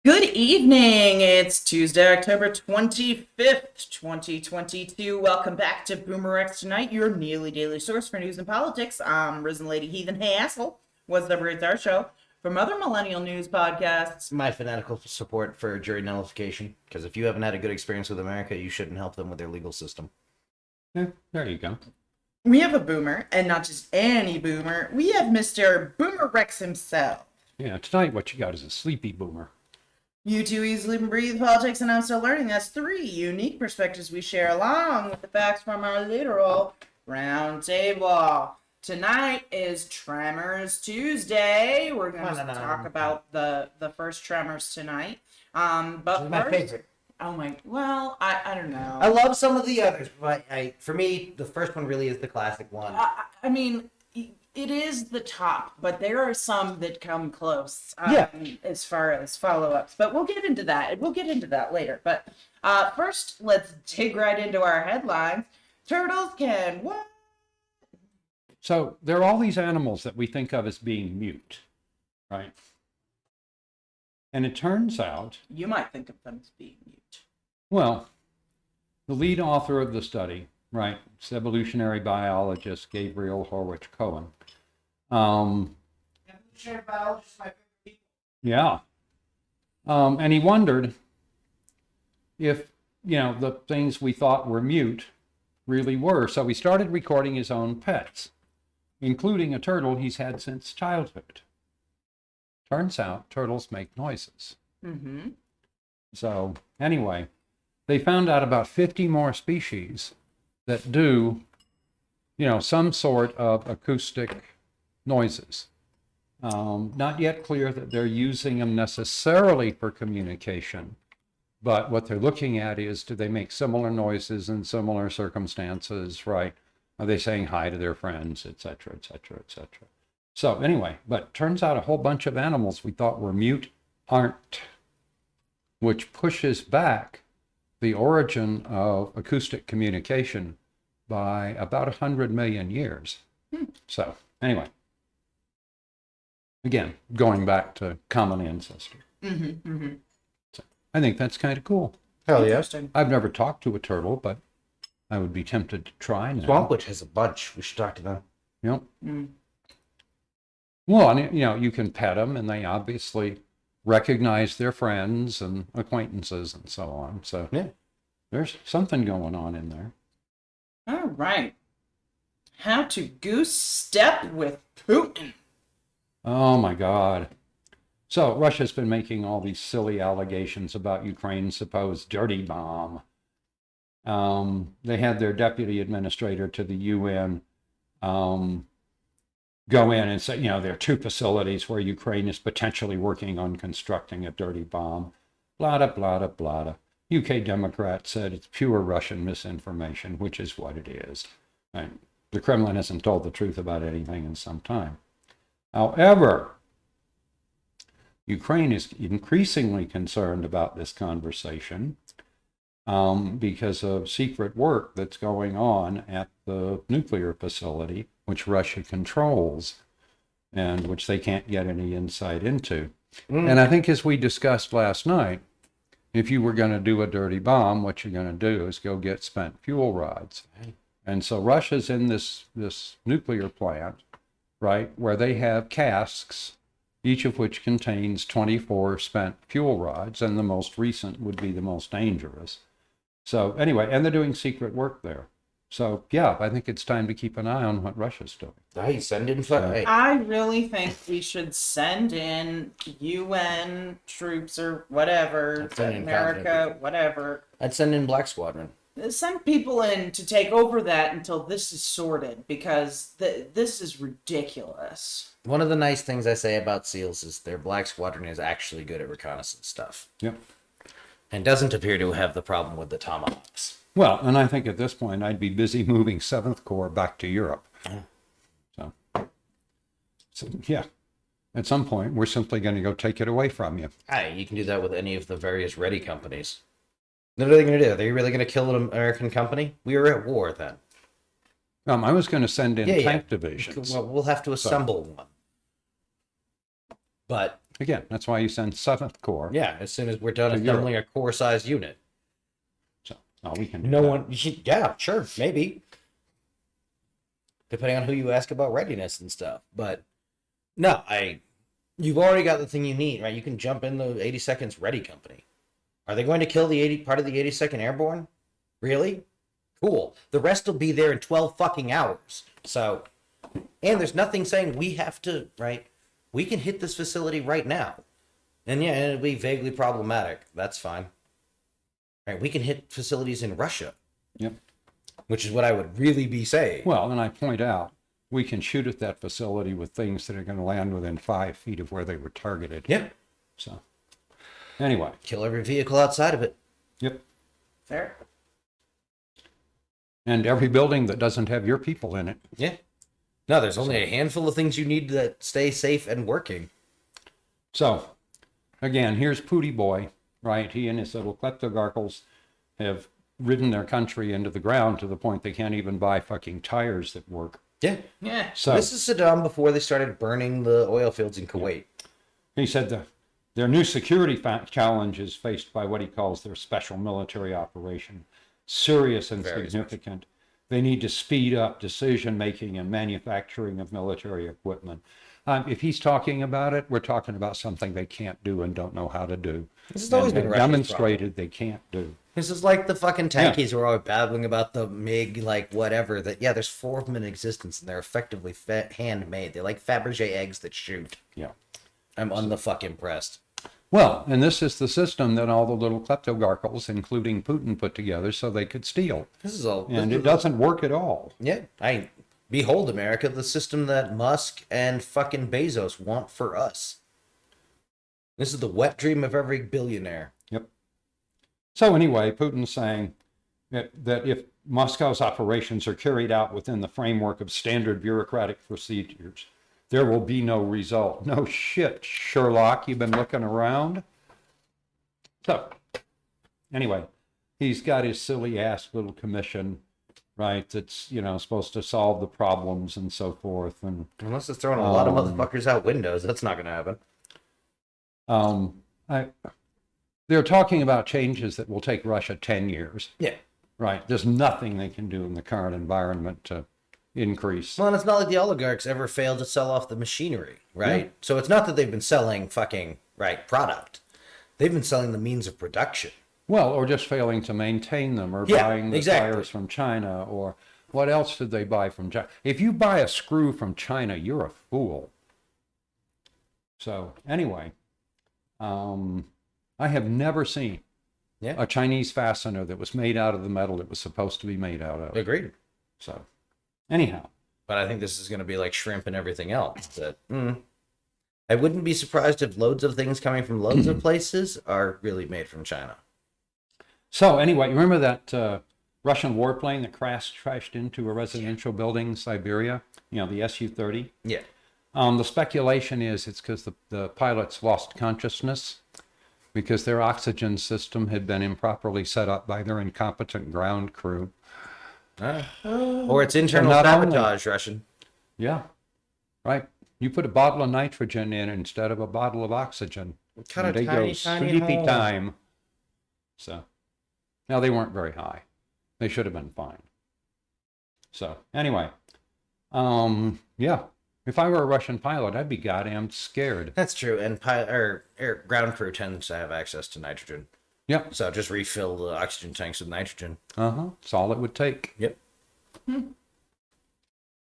Good evening. It's Tuesday, October 25th, 2022. Welcome back to BoomerX Tonight, your nearly daily source for news and politics. I'm RisenLadyHeathen. Hey, asshole. What's up, it's our show. From other millennial news podcasts. My fanatical support for jury nullification, because if you haven't had a good experience with America, you shouldn't help them with their legal system. Yeah, there you go. We have a boomer, and not just any boomer. We have Mr. BoomerRex himself. Yeah, tonight what you got is a sleepy boomer. You two easily breathe politics, and I'm still learning. That's three unique perspectives we share along with the facts from our literal round table. Tonight is Tremors Tuesday. We're going to talk about the first Tremors tonight. But my first, favorite. Oh my, well, I don't know. I love some of the others, but for me, the first one really is the classic one. I mean, it is the top, but there are some that come close as far as follow-ups. But we'll get into that. We'll get into that later. But first, let's dig right into our headlines. Turtles can what? So there are all these animals that we think of as being mute, right? And it turns out... You might think of them as being mute. Well, the lead author of the study, right, it's evolutionary biologist Gabriel Horwich-Cohen. Evolutionary biologist, my favorite people. Yeah. And he wondered if, the things we thought were mute really were. So he started recording his own pets, including a turtle he's had since childhood. Turns out turtles make noises. Mm-hmm. So anyway, they found out about 50 more species that do, some sort of acoustic noises. Not yet clear that they're using them necessarily for communication, but what they're looking at is, do they make similar noises in similar circumstances, right? Are they saying hi to their friends, et cetera, et cetera, et cetera? So anyway, but turns out a whole bunch of animals we thought were mute aren't, which pushes back the origin of acoustic communication by about 100 million years. So anyway, again, going back to common ancestor. So I think that's kind of cool. Hell yeah. I've never talked to a turtle, but I would be tempted to try now. Swamp Witch has a bunch. We should talk to them. Yep. Well, and, you can pet them, and they obviously recognize their friends and acquaintances and so on. So yeah, there's something going on in there. All right. How to goose step with Putin. Oh, my God. So Russia's been making all these silly allegations about Ukraine's supposed dirty bomb. They had their deputy administrator to the UN go in and say, there are two facilities where Ukraine is potentially working on constructing a dirty bomb. Blada, blada, blada. UK Democrat said it's pure Russian misinformation, which is what it is. Right? The Kremlin hasn't told the truth about anything in some time. However, Ukraine is increasingly concerned about this conversation because of secret work that's going on at the nuclear facility, which Russia controls and which they can't get any insight into. And I think, as we discussed last night, if you were going to do a dirty bomb, what you're going to do is go get spent fuel rods. And so Russia's in this nuclear plant, right, where they have casks, each of which contains 24 spent fuel rods, and the most recent would be the most dangerous. So anyway, and they're doing secret work there. So yeah, I think it's time to keep an eye on what Russia's doing. Hey, send in I really think we should send in UN troops or whatever, America, whatever. I'd send in Black Squadron. Send people in to take over that until this is sorted, because this is ridiculous. One of the nice things I say about SEALs is their Black Squadron is actually good at reconnaissance stuff. Yep. And doesn't appear to have the problem with the Tomahawks. Well, and I think at this point I'd be busy moving 7th Corps back to Europe. So yeah, at some point we're simply going to go take it away from you. Hey, you can do that with any of the various ready companies. What are they going to do? Are they really going to kill an American company? We were at war then. I was going to send in tank divisions. Well, we'll have to assemble one. But Again, that's why you send 7th Corps. Yeah, as soon as we're done To assembling a core-sized unit. So, we can do No that. one. Yeah, sure, maybe. Depending on who you ask about readiness and stuff, but no, you've already got the thing you need, right? You can jump in the 82nd's Ready Company. Are they going to kill the part of the 82nd Airborne? Really? Cool. The rest will be there in 12 fucking hours. So, and there's nothing saying we have to, right? We can hit this facility right now. And yeah, it'll be vaguely problematic. That's fine. Right? We can hit facilities in Russia. Yep. Which is what I would really be saying. Well, and I point out, we can shoot at that facility with things that are going to land within 5 feet of where they were targeted. Yep. So, anyway. Kill every vehicle outside of it. Yep. Fair. And every building that doesn't have your people in it. Yeah. No, there's only a handful of things you need to stay safe and working. So, again, here's Pooty Boy, right? He and his little kleptogarkles have ridden their country into the ground to the point they can't even buy fucking tires that work. Yeah. Yeah. So This is Saddam before they started burning the oil fields in Kuwait. he said their new security challenge is faced by what he calls their special military operation. Serious and Very significant. They need to speed up decision making and manufacturing of military equipment. If he's talking about it, we're talking about something they can't do and don't know how to do. This has always And been Russia's demonstrated they can't do. This is like the fucking tankies who are always babbling about the MiG, like whatever. That yeah, there's 4 of them in existence, and they're effectively handmade. They're like Fabergé eggs that shoot. Yeah. I'm unfucking impressed. Well, and this is the system that all the little kleptogarkles, including Putin, put together so they could steal. This is all. And it doesn't work at all. Yeah, behold, America, the system that Musk and fucking Bezos want for us. This is the wet dream of every billionaire. Yep. So anyway, Putin's saying that if Moscow's operations are carried out within the framework of standard bureaucratic procedures, there will be no result. No shit, Sherlock, you've been looking around. So anyway, he's got his silly ass little commission, right, that's, supposed to solve the problems and so forth. And Unless it's throwing a lot of motherfuckers out windows, that's not going to happen. They're talking about changes that will take Russia 10 years. Yeah. Right. There's nothing they can do in the current environment to increase. Well, and it's not like the oligarchs ever failed to sell off the machinery, right? Yeah. So it's not that they've been selling fucking, product. They've been selling the means of production. Well, or just failing to maintain them, or buying the tires from China, or what else did they buy from China? If you buy a screw from China, you're a fool. So anyway, I have never seen a Chinese fastener that was made out of the metal it was supposed to be made out of. Agreed. So anyhow. But I think this is going to be like shrimp and everything else. That I wouldn't be surprised if loads of things coming from loads of places are really made from China. So anyway, you remember that Russian warplane that crashed into a residential building in Siberia? The Su-30? Yeah. The speculation is it's because the pilots lost consciousness because their oxygen system had been improperly set up by their incompetent ground crew. Or it's internal sabotage, Russian. Yeah, right. You put a bottle of nitrogen in instead of a bottle of oxygen. Kind of tiny sleepy hole. time. So, now they weren't very high. They should have been fine. So, anyway, yeah. If I were a Russian pilot, I'd be goddamn scared. That's true, and ground crew tends to have access to nitrogen. Yep. So just refill the oxygen tanks with nitrogen. That's all it would take. Yep. No,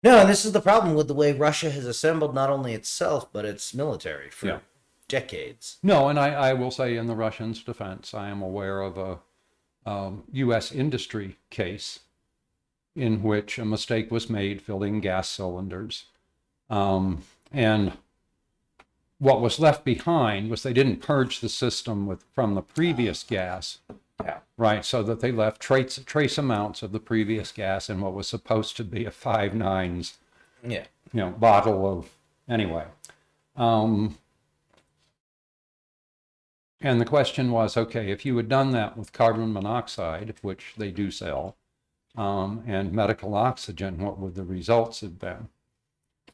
and this is the problem with the way Russia has assembled not only itself, but its military for decades. No, and I will say in the Russians' defense, I am aware of a U.S. industry case in which a mistake was made filling gas cylinders. And what was left behind was they didn't purge the system from the previous gas. Yeah. Right, so that they left trace amounts of the previous gas in what was supposed to be a 5.9s, bottle of, anyway. And the question was, okay, if you had done that with carbon monoxide, which they do sell, and medical oxygen, what would the results have been?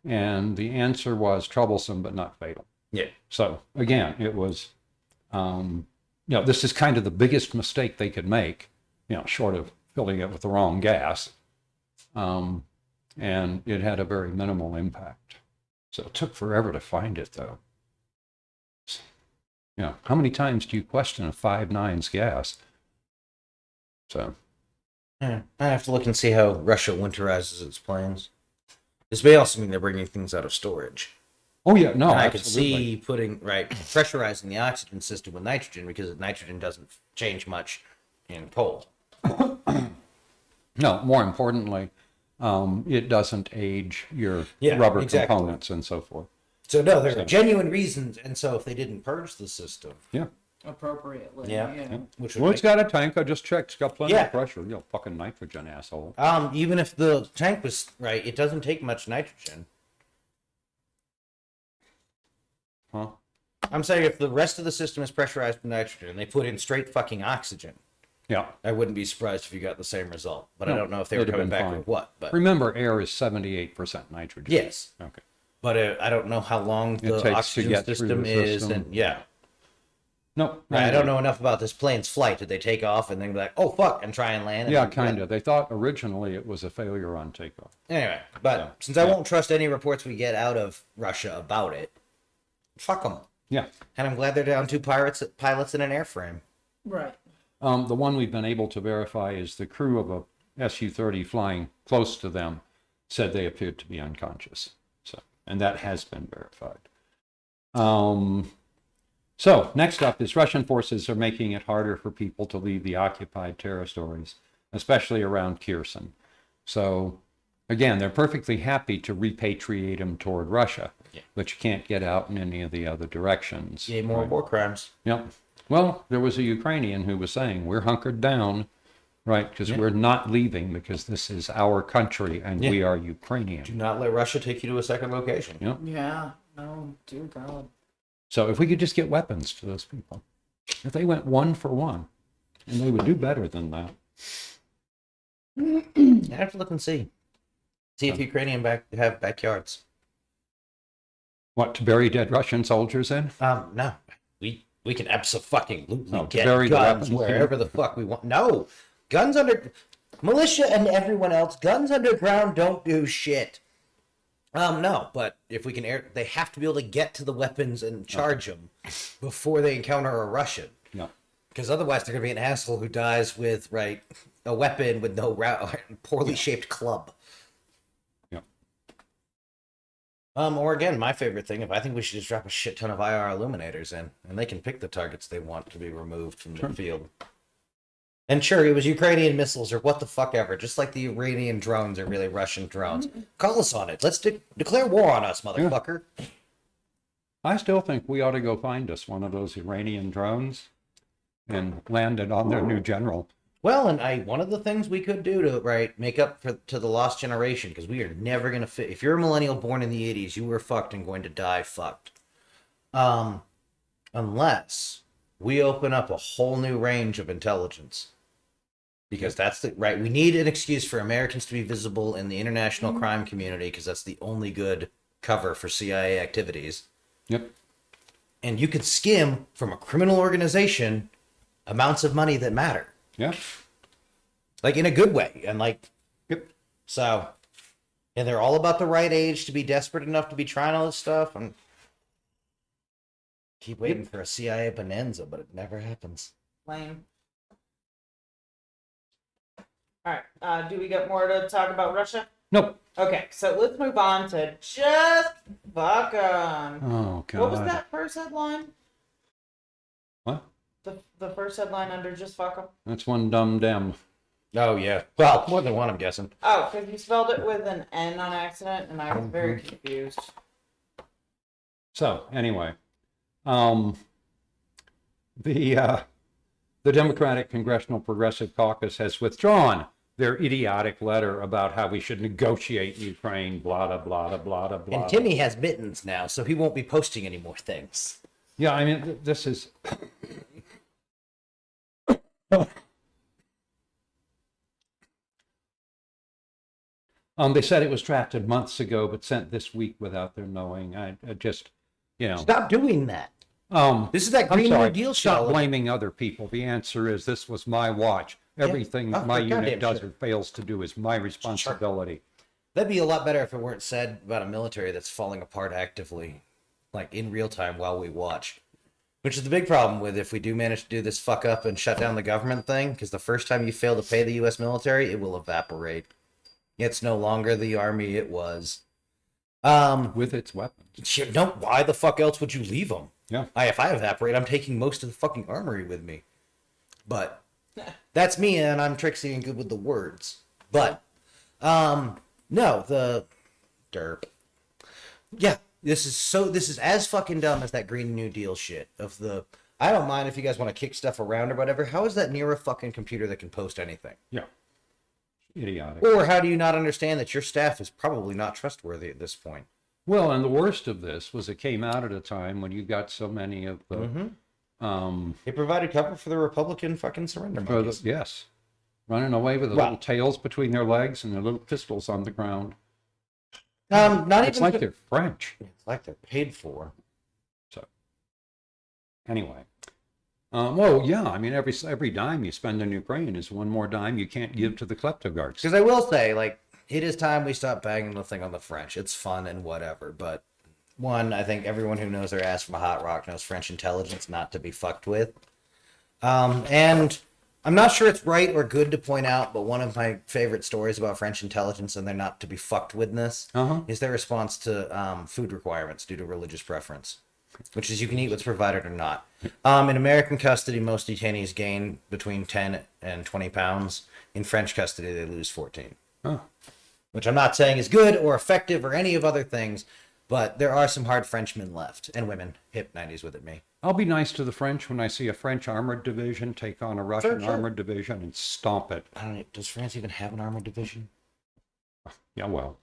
And the answer was troublesome but not fatal. Yeah. So again, it was, this is kind of the biggest mistake they could make, short of filling it with the wrong gas. And it had a very minimal impact. So it took forever to find it, though. How many times do you question a 5.9s gas? So. I have to look and see how Russia winterizes its planes. This may also mean they're bringing things out of storage. Oh, yeah, no, and I absolutely. could see pressurizing the oxygen system with nitrogen because nitrogen doesn't change much in cold. No, more importantly, it doesn't age your rubber components and so forth. So no, there are genuine reasons, and so if they didn't purge the system, appropriately, It's got a tank. I just checked. It's got plenty of pressure. Fucking nitrogen, asshole. Even if the tank was right, it doesn't take much nitrogen. Huh? I'm saying if the rest of the system is pressurized with nitrogen and they put in straight fucking oxygen, I wouldn't be surprised if you got the same result. But I don't know if they were coming back with what. But remember, air is 78% nitrogen. Yes. Okay. But I don't know how long the oxygen system is, and No. Right, I don't know enough about this plane's flight. Did they take off and then be like, oh fuck, and try and land? Yeah, kind of. They thought originally it was a failure on takeoff. Anyway, but since I won't trust any reports we get out of Russia about it, fuck them. Yeah. And I'm glad they're down 2 pilots in an airframe. Right. The one we've been able to verify is the crew of a Su-30 flying close to them said they appeared to be unconscious. So, and that has been verified. So next up is Russian forces are making it harder for people to leave the occupied territories, especially around Kherson. So again, they're perfectly happy to repatriate them toward Russia, but you can't get out in any of the other directions. Yeah, more war crimes. Yep. Well, there was a Ukrainian who was saying, we're hunkered down, right? Because we're not leaving because this is our country and we are Ukrainian. Do not let Russia take you to a second location. Yep. Yeah. No, dear God. So if we could just get weapons to those people, if they went 1 for 1, and they would do better than that. I have to look and see. See if Ukrainian have backyards. What, to bury dead Russian soldiers in? No. We can absolutely get bury guns the weapons wherever the fuck we want. No. Guns under... Militia and everyone else, guns underground don't do shit. No, but if we can they have to be able to get to the weapons and charge them before they encounter a Russian. No. Because otherwise they're going to be an asshole who dies with, a weapon with no poorly shaped club. Yeah. Or again, my favorite thing, I think we should just drop a shit ton of IR illuminators in, and they can pick the targets they want to be removed from the field. And sure, it was Ukrainian missiles or what the fuck ever, just like the Iranian drones are really Russian drones. Call us on it. Let's declare war on us, motherfucker. Yeah. I still think we ought to go find us one of those Iranian drones and land it on their new general. Well, and one of the things we could do to make up to the lost generation, because we are never going to fit. If you're a millennial born in the 80s, you were fucked and going to die fucked. Unless we open up a whole new range of intelligence. Because that's we need an excuse for Americans to be visible in the international crime community, because that's the only good cover for CIA activities. Yep. And you could skim from a criminal organization amounts of money that matter. Yeah. In a good way. And Yep. So, and they're all about the right age to be desperate enough to be trying all this stuff. And keep waiting for a CIA bonanza, but it never happens. Lame. All right. Do we got more to talk about Russia? Nope. Okay, so let's move on to just fuck 'em. Oh, God. What was that first headline? What? The first headline under just fuck 'em? That's one dumb dem. Oh, yeah. Well, more than one, I'm guessing. Oh, because you spelled it with an N on accident, and I was very confused. So, anyway, the Democratic Congressional Progressive Caucus has withdrawn their idiotic letter about how we should negotiate Ukraine, blah, blah, blah, blah, blah, blah. And Timmy has mittens now, so he won't be posting any more things. Yeah, I mean, this is... They said it was drafted months ago, but sent this week without their knowing. I just you know. Stop doing that. This is that I'm Green sorry, New Deal shit. stop blaming other people. The answer is this was my watch. Everything Oh, my goddamn unit does sure. or fails to do is my responsibility. That'd be a lot better if it weren't said about a military that's falling apart actively, like in real time while we watch. Which is the big problem with if we do manage to do this fuck up and shut down the government thing, because the first time you fail to pay the U.S. military, it will evaporate. It's no longer the army it was. With its weapons. Shit, no, why the fuck else would you leave them? Yeah. If I evaporate, I'm taking most of the fucking armory with me. But that's me, and I'm tricksy and good with the words. But, no, the derp. Yeah, this is as fucking dumb as that Green New Deal shit of the, I don't mind if you guys want to kick stuff around or whatever. How is that near a fucking computer that can post anything? Yeah. Idiotic. Or how do you not understand that your staff is probably not trustworthy at this point? Well, and the worst of this was it came out at a time when you got so many of the It provided cover for the Republican fucking surrender monkeys. yes, running away with the little tails between their legs and their little pistols on the ground. It's like they're French. It's like they're paid for. So, anyway, well, yeah, I mean, every dime you spend in Ukraine is one more dime you can't give to the kleptocrats. Because I will say, like, it is time we stop banging the thing on the French. It's fun and whatever, but one, I think everyone who knows their ass from a hot rock knows French intelligence not to be fucked with. And I'm not sure it's right or good to point out, but one of my favorite stories about French intelligence and they're not to be fucked with-ness is their response to food requirements due to religious preference, which is you can eat what's provided or not. In American custody, most detainees gain between 10 and 20 pounds. In French custody, they lose 14. Which I'm not saying is good or effective or any of other things, but there are some hard Frenchmen left, and women. Hip 90s with it, me. I'll be nice to the French when I see a French armored division take on a Russian Sure. armored division and stomp it. I don't know, does France even have an armored division? Yeah, well,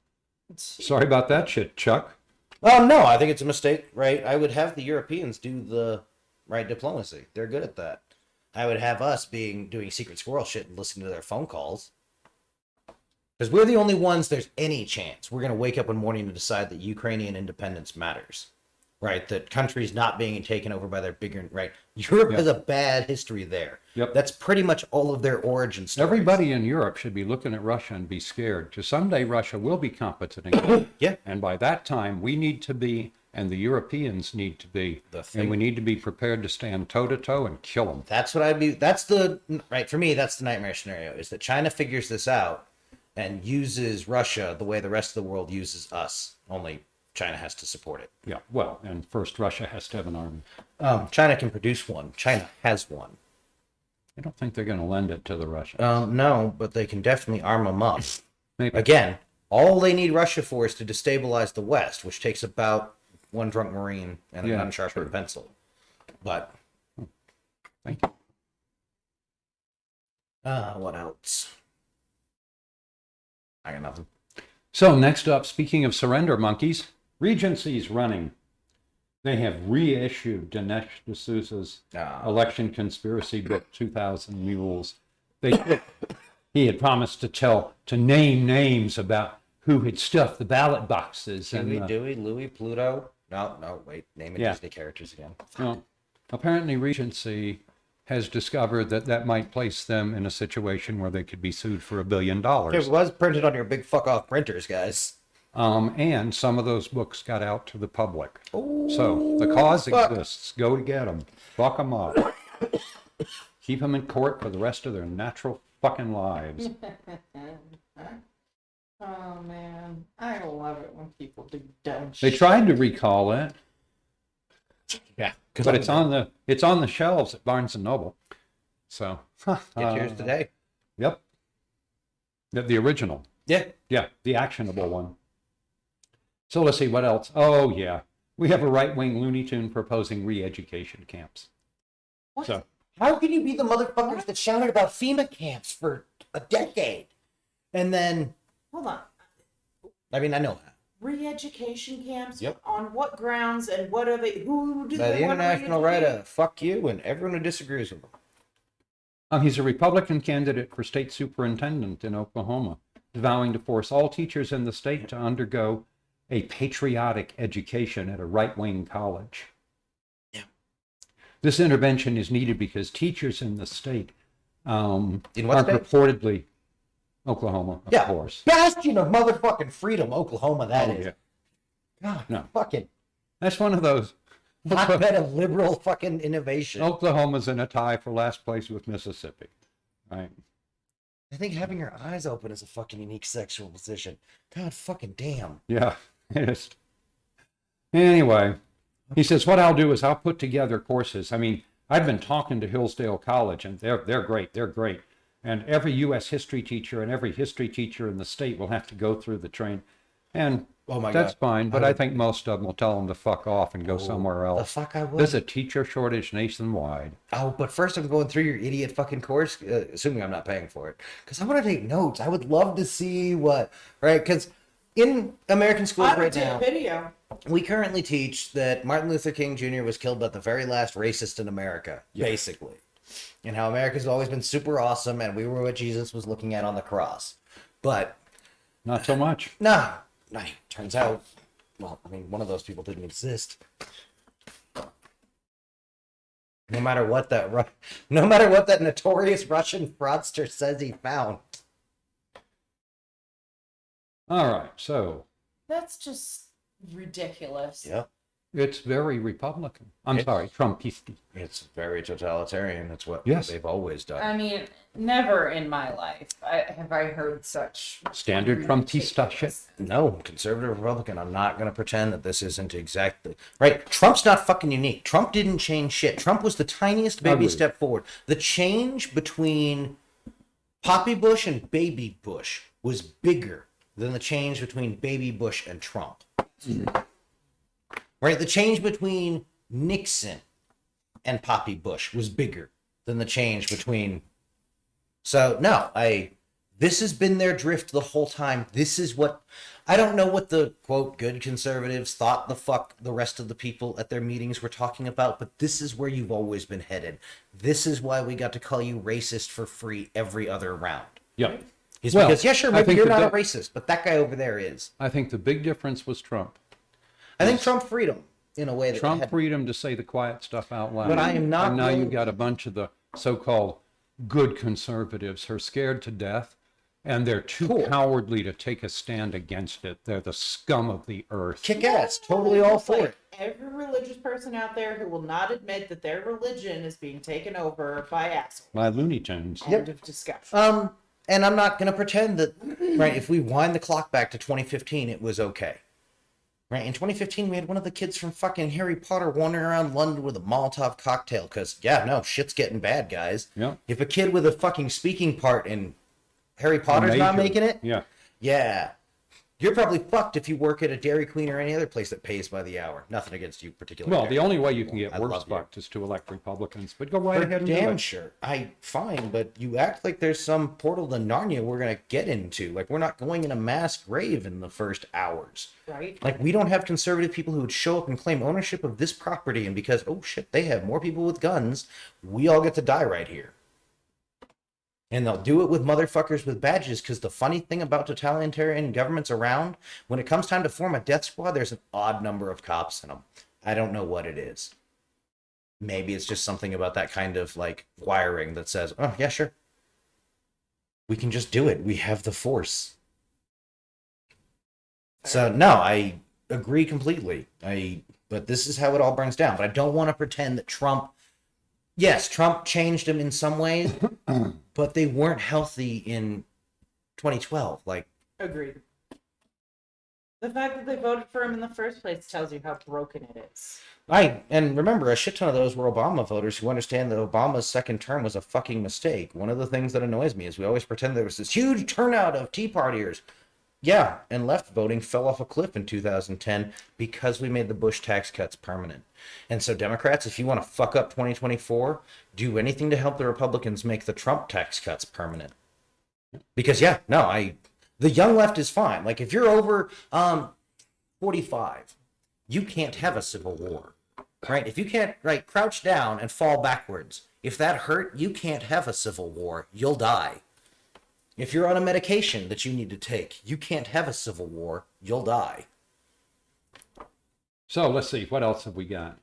sorry about that shit, Chuck. Oh, no, I think it's a mistake, right? I would have the Europeans do the right diplomacy. They're good at that. I would have us doing secret squirrel shit and listening to their phone calls. Because we're the only ones there's any chance we're going to wake up one morning and decide that Ukrainian independence matters, right? That countries not being taken over by their bigger, right? Europe has a bad history there. Yep. That's pretty much all of their origin stories. Everybody in Europe should be looking at Russia and be scared, because someday Russia will be competent again. Yeah. And by that time, we need to be, and the Europeans need to be, and we need to be prepared to stand toe-to-toe and kill them. That's what right, for me, that's the nightmare scenario, is that China figures this out and uses Russia the way the rest of the world uses us. Only China has to support it. Yeah, well, and first Russia has to have an army. China can produce one. China has one. I don't think they're going to lend it to the Russians. No, but they can definitely arm them up. Maybe. Again, all they need Russia for is to destabilize the West, which takes about one drunk Marine and a gun sharper pencil. But Thank you. What else? I got nothing. So next up, speaking of surrender monkeys, Regency's running. They have reissued Dinesh D'Souza's election conspiracy book, 2000 Mules. He had promised to name names about who had stuffed the ballot boxes. Dewey, Louis, Pluto. No, wait. Name it Disney characters again. Well, apparently Regency has discovered that might place them in a situation where they could be sued for $1 billion. It was printed on your big fuck off printers, guys. And some of those books got out to the public. Ooh, So the cause exists. Go to get them. Fuck them up. Keep them in court for the rest of their natural fucking lives. Oh man, I love it when people do dumb They shit. tried to recall it, Yeah. but it's on the shelves at Barnes and Noble. So Get yours today. Yep. The original. Yeah. Yeah, the actionable one. So let's see what else. Oh yeah, we have a right-wing Looney Tune proposing re-education camps. What? So How can you be the motherfuckers that shouted about FEMA camps for a decade? And then, Hold on. I mean, I know that. Re-education camps? Yep. On what grounds and what are they? Who do By they the want to international right re-educate? of fuck you and everyone who disagrees with them. he's a Republican candidate for state superintendent in Oklahoma, vowing to force all teachers in the state to undergo a patriotic education at a right-wing college. Yeah. This intervention is needed because teachers in the state In are what state? purportedly Oklahoma, of course. Bastion of motherfucking freedom, Oklahoma, that is. Yeah. God, No. fucking That's one of those. hotbed of liberal fucking innovation. Oklahoma's in a tie for last place with Mississippi, right? I think having your eyes open is a fucking unique sexual position. God fucking damn. Yeah, it is. Anyway, he says, what I'll do is I'll put together courses. I mean, I've been talking to Hillsdale College, and they're great. They're great. And every U.S. history teacher and every history teacher in the state will have to go through the train. And Oh my that's God. fine, but I think most of them will tell them to fuck off and go somewhere The else. fuck I would. There's a teacher shortage nationwide. Oh, but first I'm going through your idiot fucking course, assuming I'm not paying for it, because I want to take notes. I would love to see what, right? Because in American schools I would right do a now, video. we currently teach that Martin Luther King Jr. was killed by the very last racist in America, basically. And how America's always been super awesome, and we were what Jesus was looking at on the cross. But, Not so much. no, turns out, well, I mean, one of those people didn't exist. No matter what that notorious Russian fraudster says he found. All right, so That's just ridiculous. Yep. it's very Republican. I'm sorry, Trumpist. It's very totalitarian. That's what Yes. they've always done. I mean, never in my life have I heard such Standard Trumpista shit. No, conservative Republican. I'm not going to pretend that this isn't exactly right. Trump's not fucking unique. Trump didn't change shit. Trump was the tiniest baby Agreed. step forward. The change between Poppy Bush and Baby Bush was bigger than the change between Baby Bush and Trump. Right? The change between Nixon and Poppy Bush was bigger than the change between. So no, this has been their drift the whole time. This is what I don't know what the quote good conservatives thought the fuck the rest of the people at their meetings were talking about, but this is where you've always been headed. This is why we got to call you racist for free every other round. Yep. Is Well, because yeah, sure, I maybe think you're the not a di- racist, but that guy over there is. I think the big difference was Trump. I think Trump freedom in a way that Trump had, freedom to say the quiet stuff out loud. But I am not And now willing- you've got a bunch of the so-called good conservatives who are scared to death, and they're too Cool. cowardly to take a stand against it. They're the scum of the earth. kick ass, totally all for it. Every religious person out there who will not admit that their religion is being taken over by assholes. My Looney Tunes. End of discussion. And I'm not going to pretend that, right, if we wind the clock back to 2015, it was okay. Right, in 2015, we had one of the kids from fucking Harry Potter wandering around London with a Molotov cocktail, because, yeah, no, shit's getting bad, guys. Yeah. If a kid with a fucking speaking part in Harry Potter's not Major. making it, Yeah. you're probably fucked if you work at a Dairy Queen or any other place that pays by the hour. Nothing against you particularly. Well, the only way you can get I worse love you. fucked is to elect Republicans. But go right For ahead and do damn it. sure. Fine, but you act like there's some portal to Narnia we're gonna get into. Like we're not going in a mass grave in the first hours. Right? Like we don't have conservative people who would show up and claim ownership of this property, and because oh shit, they have more people with guns, we all get to die right here. And they'll do it with motherfuckers with badges, because the funny thing about totalitarian governments around, when it comes time to form a death squad, there's an odd number of cops in them. I don't know what it is. Maybe it's just something about that kind of like wiring that says, oh yeah, sure. We can just do it. We have the force. So no, I agree completely. But this is how it all burns down. But I don't want to pretend that Trump, yes, Trump changed him in some ways, but they weren't healthy in 2012. Like, Agreed. The fact that they voted for him in the first place tells you how broken it is. and remember, a shit ton of those were Obama voters who understand that Obama's second term was a fucking mistake. One of the things that annoys me is we always pretend there was this huge turnout of Tea Partiers. Yeah, and left voting fell off a cliff in 2010 because we made the Bush tax cuts permanent. And so Democrats, if you want to fuck up 2024, do anything to help the Republicans make the Trump tax cuts permanent. Because yeah, no, the young left is fine. Like if you're over 45, you can't have a civil war. Right? If you can't crouch down and fall backwards, if that hurt, you can't have a civil war. You'll die. If you're on a medication that you need to take, you can't have a civil war. You'll die. So let's see, what else have we got?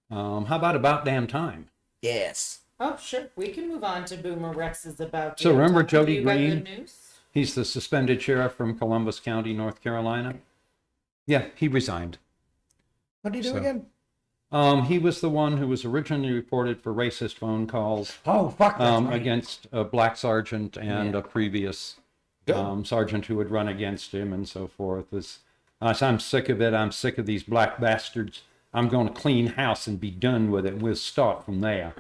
How about damn time? Yes. Oh, sure. We can move on to Boomer Rex's about. So remember Time. Jody You got Green? good news? He's the suspended sheriff from Columbus County, North Carolina. Yeah, he resigned. What did he do So- again? He was the one who was originally reported for racist phone calls Oh, fuck. That's right. against a black sergeant and a previous Good. sergeant who had run against him and so forth. I'm sick of it. I'm sick of these black bastards. I'm going to clean house and be done with it. We'll start from there.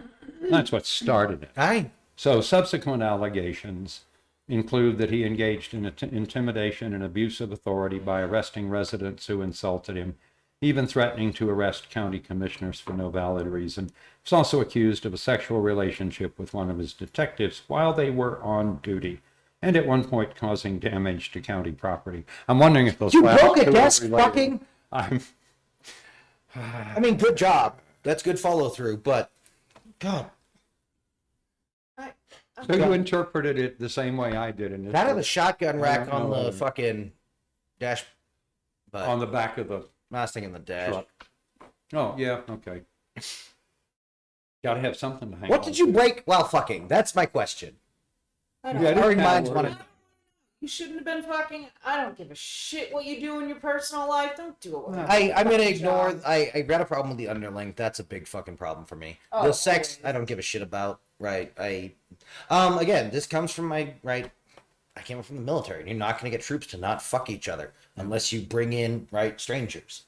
That's what started it. Aye. So subsequent allegations include that he engaged in intimidation and abuse of authority by arresting residents who insulted him, even threatening to arrest county commissioners for no valid reason. He's also accused of a sexual relationship with one of his detectives while they were on duty, and at one point causing damage to county property. I'm wondering if those You last broke a two are desk, related. fucking. I mean, good job. That's good follow through, but God. So you interpreted it the same way I did in this. That or the shotgun rack don't on know. the fucking dash. But On the back of the I was thinking the dash. truck. Oh, yeah, okay. Got to have something to hang What on did you to. break while fucking? That's my question. I don't Yeah, know. I Our didn't minds have want words. to. You shouldn't have been fucking. I don't give a shit what you do in your personal life. Don't do it with me. I'm gonna ignore. Job. I got a problem with the underling. That's a big fucking problem for me. Oh, The sex, always. I don't give a shit about. Right. Again, this comes from my right. I came from the military. You're not gonna get troops to not fuck each other unless you bring in strangers.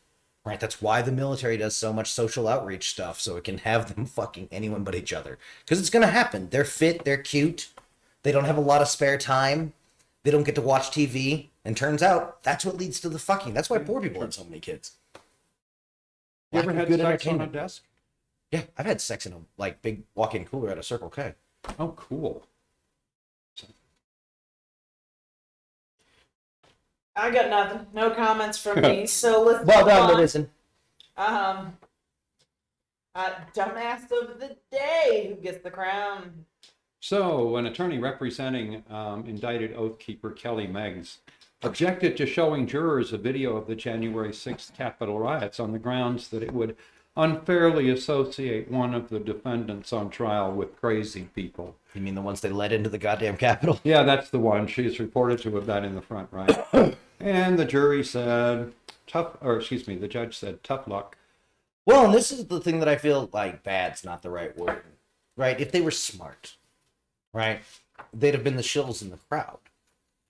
Right. That's why the military does so much social outreach stuff, so it can have them fucking anyone but each other. Because it's gonna happen. They're fit. They're cute. They don't have a lot of spare time. They don't get to watch TV. And turns out that's what leads to the fucking. That's why poor people have so many kids. You ever Lack of had good sex on a entertainment. desk? Yeah, I've had sex in a big walk-in cooler at a Circle K. Oh, cool. I got nothing. No comments from me. So let's Well move done, on. Listen. Dumbass of the day. Who gets the crown? So, an attorney representing indicted oath keeper Kelly Meggs objected to showing jurors a video of the January 6th Capitol riots on the grounds that it would unfairly associate one of the defendants on trial with crazy people. You mean the ones they let into the goddamn Capitol? Yeah, that's the one. She's reported to have been in the front right. And the jury said, the judge said, tough luck. Well, and this is the thing that I feel like bad's not the right word. Right? If they were smart, right, they'd have been the shills in the crowd.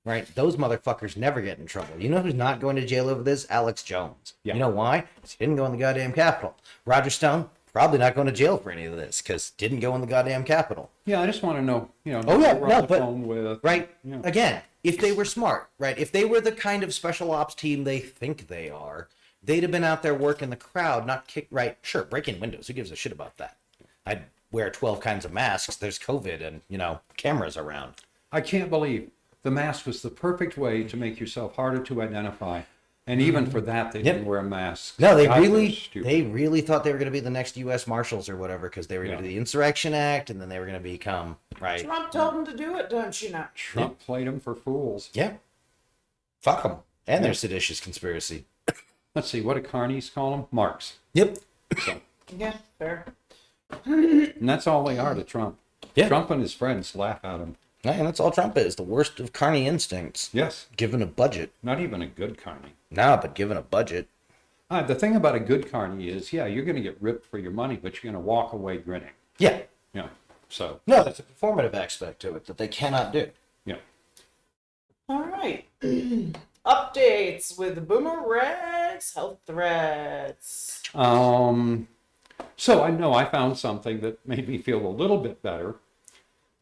Right? Those motherfuckers never get in trouble. You know who's not going to jail over this? Alex Jones. Yeah. You know why? Because he didn't go in the goddamn Capitol. Roger Stone, probably not going to jail for any of this because didn't go in the goddamn Capitol. Yeah, I just want to know, Oh, yeah, who we're no, on the but- phone with. Right? Yeah. Again, if they were smart, right? If they were the kind of special ops team they think they are, they'd have been out there working the crowd, not kick, right? Sure, break in windows. Who gives a shit about that? I'd wear 12 kinds of masks. There's COVID and, cameras around. I can't believe the mask was the perfect way to make yourself harder to identify. And even for that, they didn't wear masks. No, they God, they're really, stupid. they really thought they were going to be the next U.S. Marshals or whatever because they were going to Yeah. do the Insurrection Act and then they were going to become, right? Trump told him to do it, don't you know? Trump played them for fools. Yeah. Fuck them. And their seditious conspiracy. Let's see, what do carnies call them? Marks. Yep. So, Yeah, fair. and that's all they are to Trump. Yeah. Trump and his friends laugh at him. And that's all Trump is. The worst of carny instincts. Yes, Given a budget. not even a good carny. No, but given a budget. The thing about a good carny is, yeah, you're going to get ripped for your money, but you're going to walk away grinning. Yeah. Yeah. So, No, there's a performative aspect to it that they cannot do. yeah. All right. Updates with BoomerRex health threats. So I know I found something that made me feel a little bit better.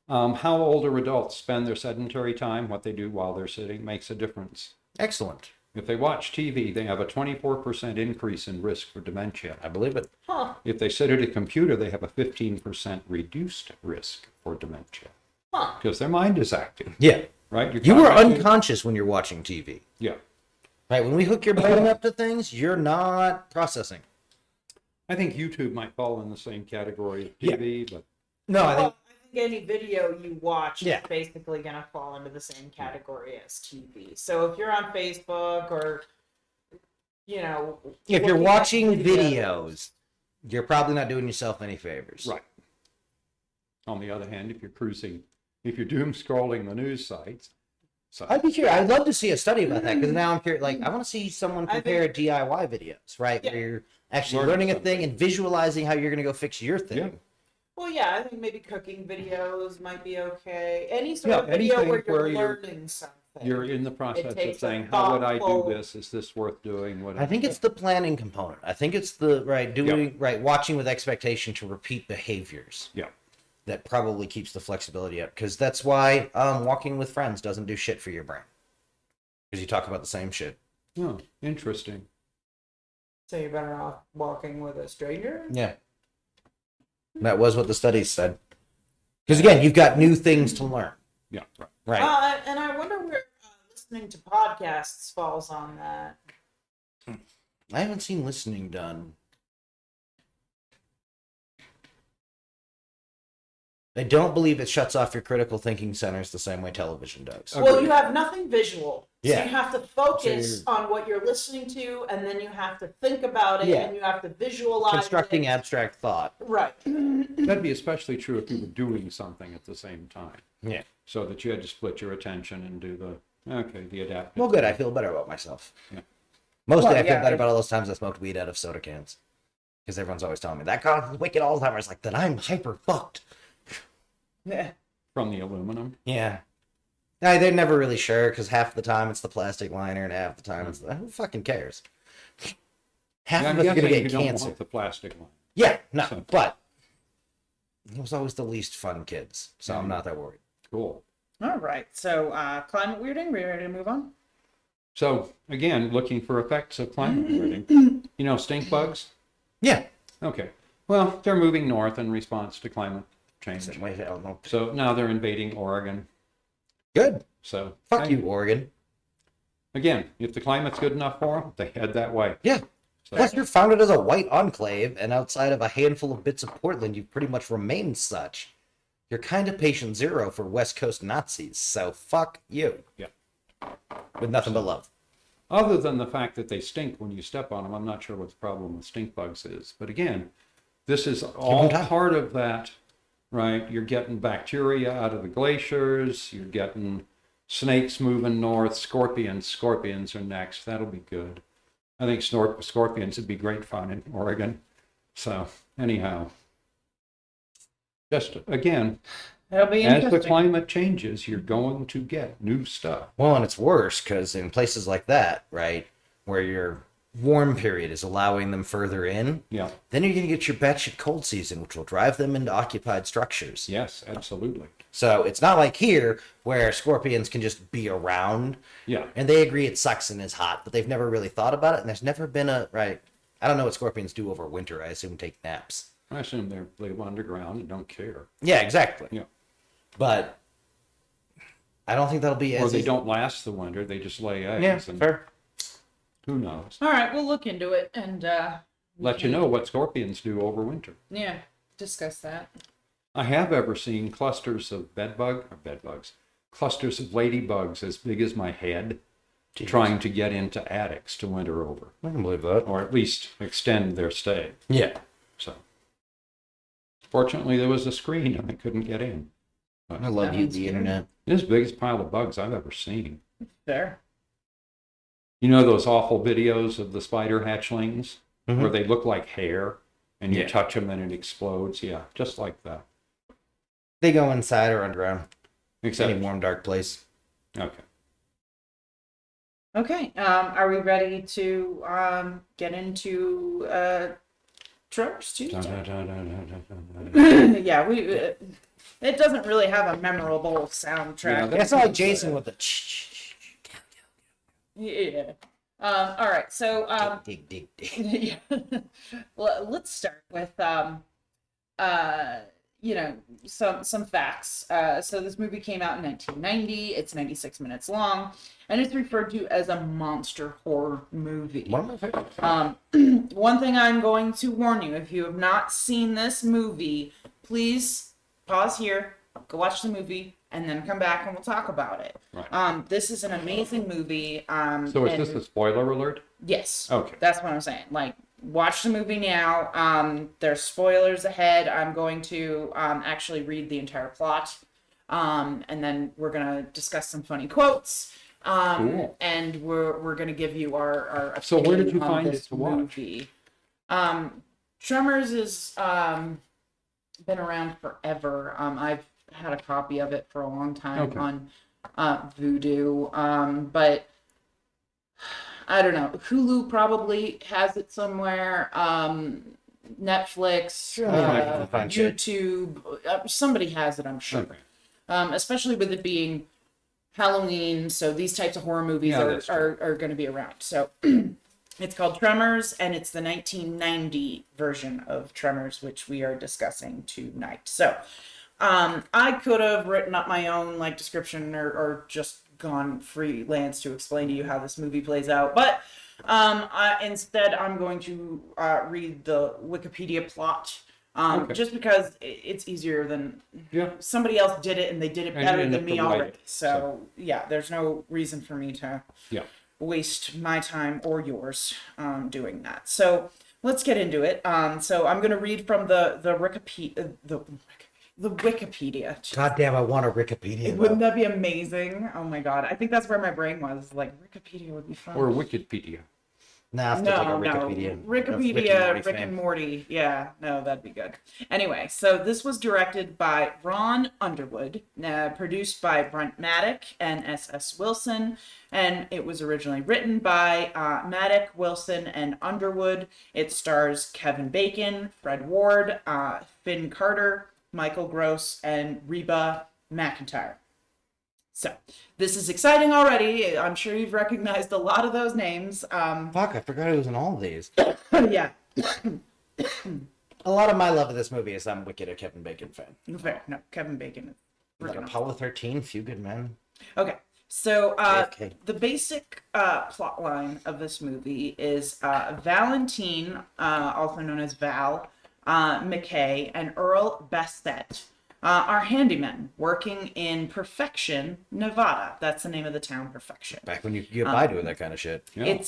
How older adults spend their sedentary time, what they do while they're sitting, makes a difference. Excellent. If they watch TV, they have a 24% increase in risk for dementia. I believe it. Huh. If they sit at a computer, they have a 15% reduced risk for dementia. Huh. Because their mind is active, Yeah. right? Your You were cognitive- unconscious when you're watching TV. Yeah. Right? When we hook your brain up to things, you're not processing. I think YouTube might fall in the same category as Yeah. TV, but No, I Well, think. I think any video you watch Yeah. is basically going to fall into the same category as TV. So if you're on Facebook or you know, If you're looking at watching videos, you're probably not doing yourself any favors. Right. On the other hand, if you're doom scrolling the news sites. I'd be curious. I'd love to see a study about that because now I'm curious. Like, I want to see someone compare DIY videos, right? Yeah. Where you're actually learning a thing and visualizing how you're going to go fix your thing. Yeah. Well, yeah, I think maybe cooking videos might be okay. Any sort of video anything where where you're you're- learning something. You're in the process of takes a saying, how would I do thoughtful- this? Is this worth doing? What I think it's the planning component. I think it's the watching with expectation to repeat behaviors. Yeah. That probably keeps the flexibility up because that's why walking with friends doesn't do shit for your brain because you talk about the same shit. Oh, interesting. So you're better off walking with a stranger? Yeah. That was what the studies said. Because again, you've got new things to learn. Yeah, right. Right. And I wonder where listening to podcasts falls on that. I haven't seen listening done. I don't believe it shuts off your critical thinking centers the same way television does. Okay. Well, you have nothing visual. So Yeah. you have to focus on what you're listening to, and then you have to think about it, Yeah. and you have to visualize Constructing it. abstract thought. Right. That'd be especially true if you were doing something at the same time. Yeah. So that you had to split your attention and do the adaptive. Well, good. I feel better about myself. Yeah. Mostly, Well, I feel yeah, better about all those times I smoked weed out of soda cans. Because everyone's always telling me that causes wicked Alzheimer's. Like, then I'm hyper fucked. Yeah. From the aluminum. Yeah. They're never really sure because half the time it's the plastic liner and half the time it's who fucking cares? Half I'm of us are gonna guessing get you don't cancer. want the plastic one. Yeah, no, So- but it was always the least fun kids, so I'm not that worried. Cool. All right. So climate weirding. We ready to move on? So again, looking for effects of climate weirding. You know, stink bugs? Yeah. Okay. Well, they're moving north in response to climate change. Wait, I don't know. So now they're invading Oregon. Good. So Fuck hey, you, Oregon. Again, if the climate's good enough for them, they head that way. Yeah. So, Plus, you're founded as a white enclave, and outside of a handful of bits of Portland, you've pretty much remained such. You're kind of patient zero for West Coast Nazis, so fuck you. Yeah. With nothing but love. Other than the fact that they stink when you step on them, I'm not sure what the problem with stink bugs is. But again, this is all time. part of that, right? You're getting bacteria out of the glaciers. You're getting snakes moving north. Scorpions are next. That'll be good. I think scorpions would be great fun in Oregon. So anyhow, just again, That'll be as the interesting. climate changes, you're going to get new stuff. Well, and it's worse because in places like that, right, where your warm period is allowing them further in, Yeah. then you're going to get your batshit cold season, which will drive them into occupied structures. Yes, absolutely. So it's not like here where scorpions can just be around. Yeah. And they agree it sucks and is hot, but they've never really thought about it. And there's never been I don't know what scorpions do over winter. I assume take naps. I assume they live underground and don't care. Yeah, exactly. Yeah. But I don't think that'll be as Or they easy. don't last the winter, they just lay eggs. Yeah, and fair. who knows? All right, we'll look into it and Let you know what scorpions do over winter. Yeah, discuss that. I have ever seen clusters of clusters of ladybugs as big as my head Jeez. trying to get into attics to winter over, I can believe that. or at least extend their stay. Yeah. So, fortunately, there was a screen and I couldn't get in. But I love you, Sounds the good. internet. it's the biggest pile of bugs I've ever seen. Fair. You know those awful videos of the spider hatchlings Mhm. where they look like hair and you Yeah. touch them and it explodes? Yeah, just like that. They go inside or underground. Except, Any warm, dark place. okay. Okay. Are we ready to get into Tremors Tuesday? Dun-dun-dun-dun-dun-dun-dun. Yeah, it doesn't really have a memorable soundtrack. It's not like Jason with the Yeah. All right. So dig, dig, dig. yeah. Well, let's start with some facts. So this movie came out in 1990. It's 96 minutes long, and it's referred to as a monster horror movie. One of my favorites. One thing I'm going to warn you: if you have not seen this movie, please pause here, go watch the movie, and then come back and we'll talk about it. Right. This is an amazing movie. So is and- this a spoiler alert? Yes. Okay. That's what I'm saying. Like, watch the movie now. There's spoilers ahead. I'm going to actually read the entire plot. And then we're gonna discuss some funny quotes. Cool. And we're gonna give you our So where did opinion you on find this it to watch? movie. Tremors is been around forever. I've had a copy of it for a long time on Vudu. But I don't know. Hulu probably has it somewhere. Netflix, you can find shit. YouTube. Somebody has it, I'm sure. Okay. Especially with it being Halloween, so these types of horror movies are going to be around. So it's called Tremors, and it's the 1990 version of Tremors, which we are discussing tonight. So I could have written up my own like description or just gone freelance to explain to you how this movie plays out, but instead I'm going to read the Wikipedia plot. Just because it's easier than somebody else did it and they did it better than me already. So yeah, there's no reason for me to waste my time or yours doing that. So let's get into it. So I'm going to read from the Wikipedia. God damn, I want a Wikipedia. Wouldn't that be amazing? Oh my god. I think that's where my brain was. Like, Wikipedia would be fun. Or Wikipedia. Nah, No, Wikipedia. Wikipedia, Rick and Morty. Yeah, no, that'd be good. Anyway, so this was directed by Ron Underwood, produced by Brent Maddock and S.S. Wilson, and it was originally written by Maddock, Wilson, and Underwood. It stars Kevin Bacon, Fred Ward, Finn Carter, Michael Gross, and Reba McEntire. So, this is exciting already. I'm sure you've recognized a lot of those names. Fuck, I forgot it was in all of these. Yeah. A lot of my love of this movie is I'm wicked a Kevin Bacon fan. Fair. No, Kevin Bacon. Like Apollo 13, Few Good Men. Okay. So, JFK. the basic plot line of this movie is Valentine, also known as Val, McKay, and Earl Bassett are handymen working in Perfection, Nevada. That's the name of the town, Perfection. Back when you could get by doing that kind of shit. Yeah.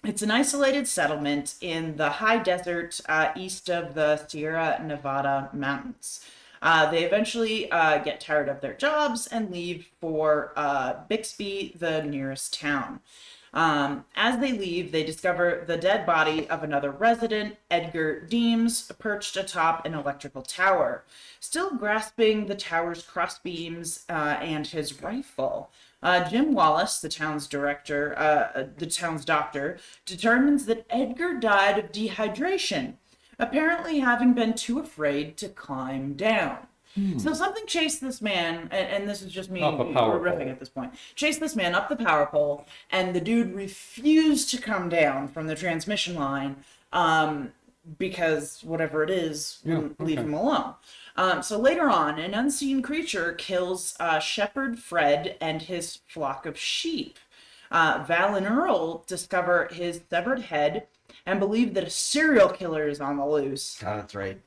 It's an isolated settlement in the high desert east of the Sierra Nevada mountains. They eventually get tired of their jobs and leave for Bixby, the nearest town. As they leave, they discover the dead body of another resident, Edgar Deems, perched atop an electrical tower, still grasping the tower's crossbeams and his rifle. Jim Wallace, the town's doctor, determines that Edgar died of dehydration, apparently having been too afraid to climb down. So something chased this man, and this is just me riffing at this point, chased this man up the power pole, and the dude refused to come down from the transmission line because whatever it is wouldn't leave him alone. So later on, an unseen creature kills Shepherd Fred and his flock of sheep. Val and Earl discover his severed head and believe that a serial killer is on the loose. Oh, that's right.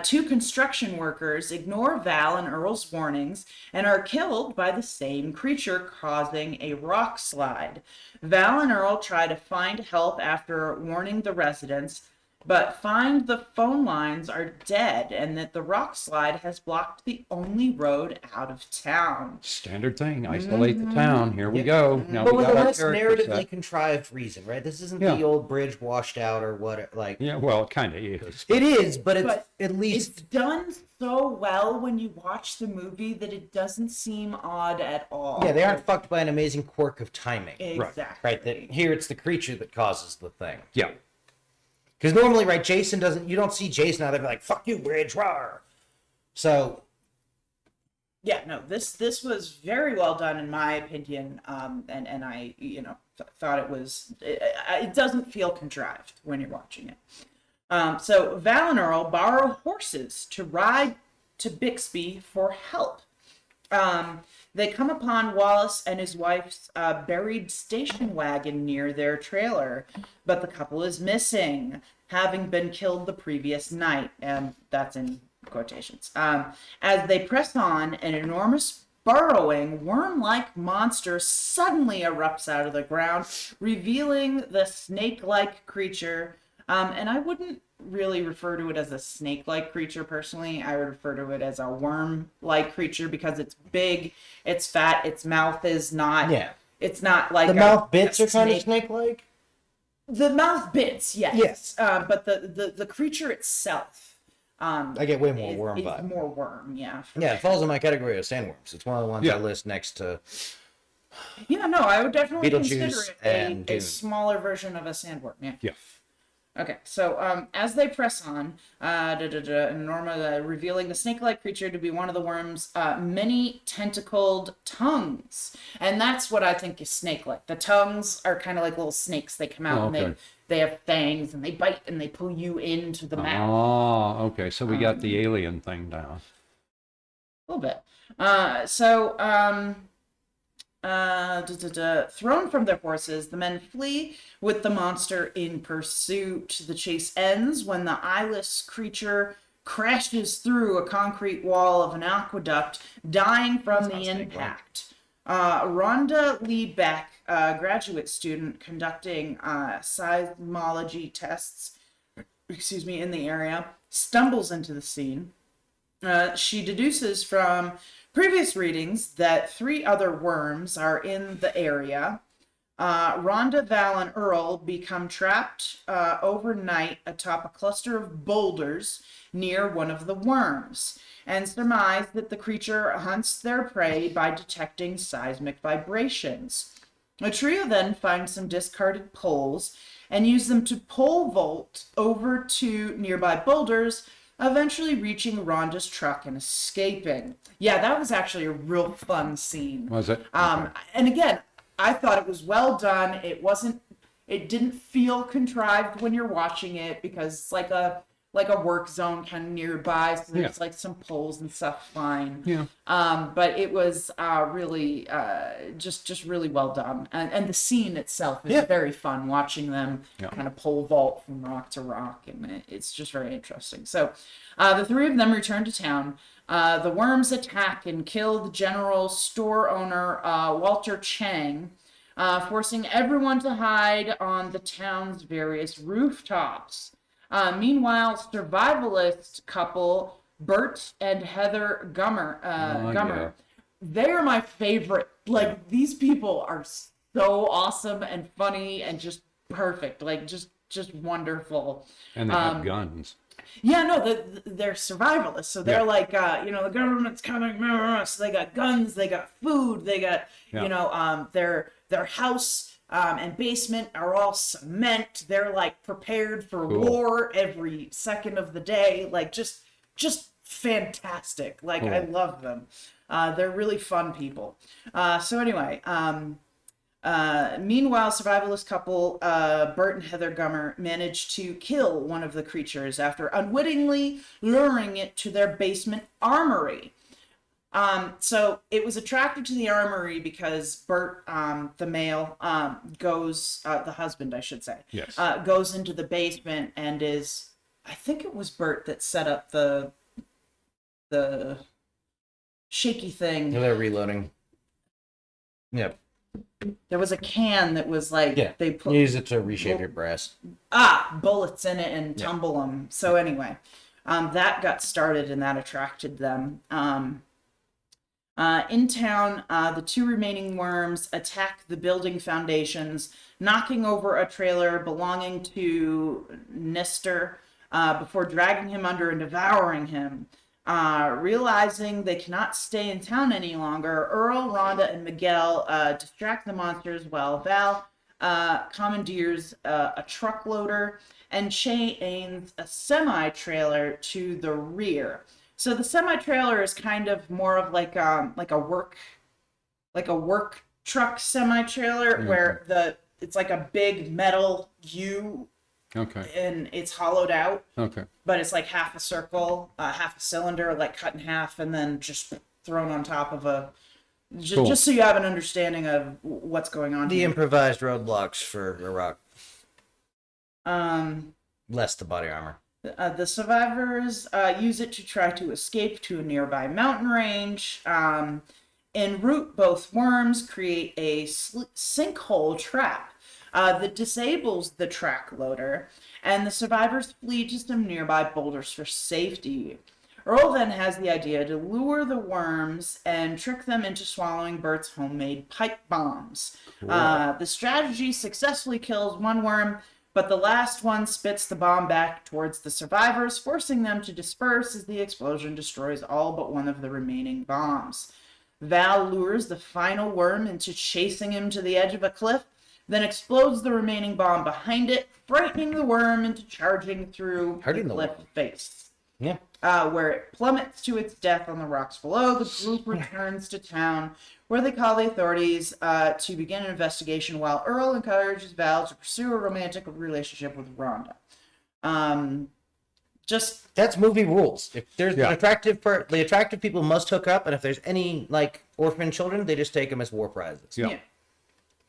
Two construction workers ignore Val and Earl's warnings and are killed by the same creature, causing a rock slide. Val and Earl try to find help after warning the residents, but find the phone lines are dead and that the rock slide has blocked the only road out of town. Standard thing. Isolate the town. Here we go. Now But we with a got our less character narratively set. contrived reason, right? This isn't the old bridge washed out or what, like... Yeah, well, it kind of is. It is, but it's But at least... It's done so well when you watch the movie that it doesn't seem odd at all. Yeah, they aren't fucked by an amazing quirk of timing. Exactly. Right, that here it's the creature that causes the thing. Yeah. Because normally, right, Jason doesn't... You don't see Jason out there be like, fuck you, bridge, rawr. So... Yeah, no, this was very well done in my opinion, and I, thought it was, it doesn't feel contrived when you're watching it. So Val and Earl borrow horses to ride to Bixby for help. They come upon Wallace and his wife's buried station wagon near their trailer, but the couple is missing, having been killed the previous night, and that's in quotations. As they press on, an enormous burrowing, worm-like monster suddenly erupts out of the ground, revealing the snake-like creature. And I wouldn't really refer to it as a snake-like creature personally. I would refer to it as a worm-like creature because it's big, it's fat, its mouth is not. Yeah. It's not like The mouth bits a are kind of snake. snake-like. The mouth bits, yes. Yes. But the creature itself. I get way more worm is vibe. more worm, yeah. Yeah, it falls in my category of sandworms. It's one of the ones I list next to. Yeah, no, I would definitely consider Beetlejuice it and a Dune. smaller version of a sandworm. Yeah. Yeah. Okay, so as they press on, Norma revealing the snake-like creature to be one of the worm's many tentacled tongues, and that's what I think is snake-like. The tongues are kind of like little snakes. They come out and they have fangs and they bite and they pull you into the mouth. Oh, okay. So we got the alien thing down. A little bit. Thrown from their horses, the men flee with the monster in pursuit. The chase ends when the eyeless creature crashes through a concrete wall of an aqueduct, dying from the impact. Rhonda Lee Beck, a graduate student conducting seismology tests, in the area, stumbles into the scene. She deduces from previous readings that 3 other worms are in the area. Rhonda, Val, and Earl become trapped overnight atop a cluster of boulders near one of the worms, and surmise that the creature hunts their prey by detecting seismic vibrations. The trio then finds some discarded poles and use them to pole vault over to nearby boulders, eventually reaching Rhonda's truck and escaping. Yeah, that was actually a real fun scene. Was it? Okay. And again, I thought it was well done. It didn't feel contrived when you're watching it because it's like a work zone kind of nearby, so there's like some poles and stuff flying. Yeah. But it was really just really well done, and the scene itself is very fun. Watching them kind of pole vault from rock to rock, and it's just very interesting. So, the 3 of them return to town. The worms attack and kill the general store owner, Walter Chang, forcing everyone to hide on the town's various rooftops. Meanwhile, survivalist couple Bert and Heather Gummer, they are my favorite. Like, these people are so awesome and funny and just perfect. Like, just wonderful. And they have guns. Yeah, no, they're survivalists. So they're like, the government's coming. So they got guns, they got food, they got, their house and basement are all cement. They're like prepared for war every second of the day. Like just fantastic. Like I love them. They're really fun people. So anyway, meanwhile, survivalist couple Bert and Heather Gummer managed to kill one of the creatures after unwittingly luring it to their basement armory. So it was attracted to the armory because Bert, the male, goes, the husband, I should say, goes into the basement and I think it was Bert that set up the shaky thing. They're reloading. Yep. There was a can that was like, they put, use it to reshape your breast. Bullets in it and tumble them. So anyway, that got started and that attracted them. In town, the 2 remaining worms attack the building foundations, knocking over a trailer belonging to Nestor before dragging him under and devouring him. Realizing they cannot stay in town any longer, Earl, Rhonda, and Miguel distract the monsters while Val commandeers a truck loader and chains a semi-trailer to the rear. So the semi-trailer is kind of more of like a work truck semi-trailer where it's like a big metal U. Okay. And it's hollowed out. Okay. But it's like half a circle, half a cylinder, like cut in half, and then just thrown on top of just so you have an understanding of what's going on. The improvised roadblocks for Iraq. Less the body armor. The survivors use it to try to escape to a nearby mountain range. En route, both worms create a sinkhole trap that disables the track loader, and the survivors flee to some nearby boulders for safety. Earl then has the idea to lure the worms and trick them into swallowing Bert's homemade pipe bombs. Cool. The strategy successfully kills one worm, but the last one spits the bomb back towards the survivors, forcing them to disperse as the explosion destroys all but one of the remaining bombs. Val lures the final worm into chasing him to the edge of a cliff, then explodes the remaining bomb behind it, frightening the worm into charging through the cliff face. Yeah. Where it plummets to its death on the rocks below. The group returns to town, where they call the authorities to begin an investigation, while Earl encourages Val to pursue a romantic relationship with Rhonda. That's movie rules. If there's an attractive the attractive people must hook up, and if there's any like orphan children, they just take them as war prizes. Yeah.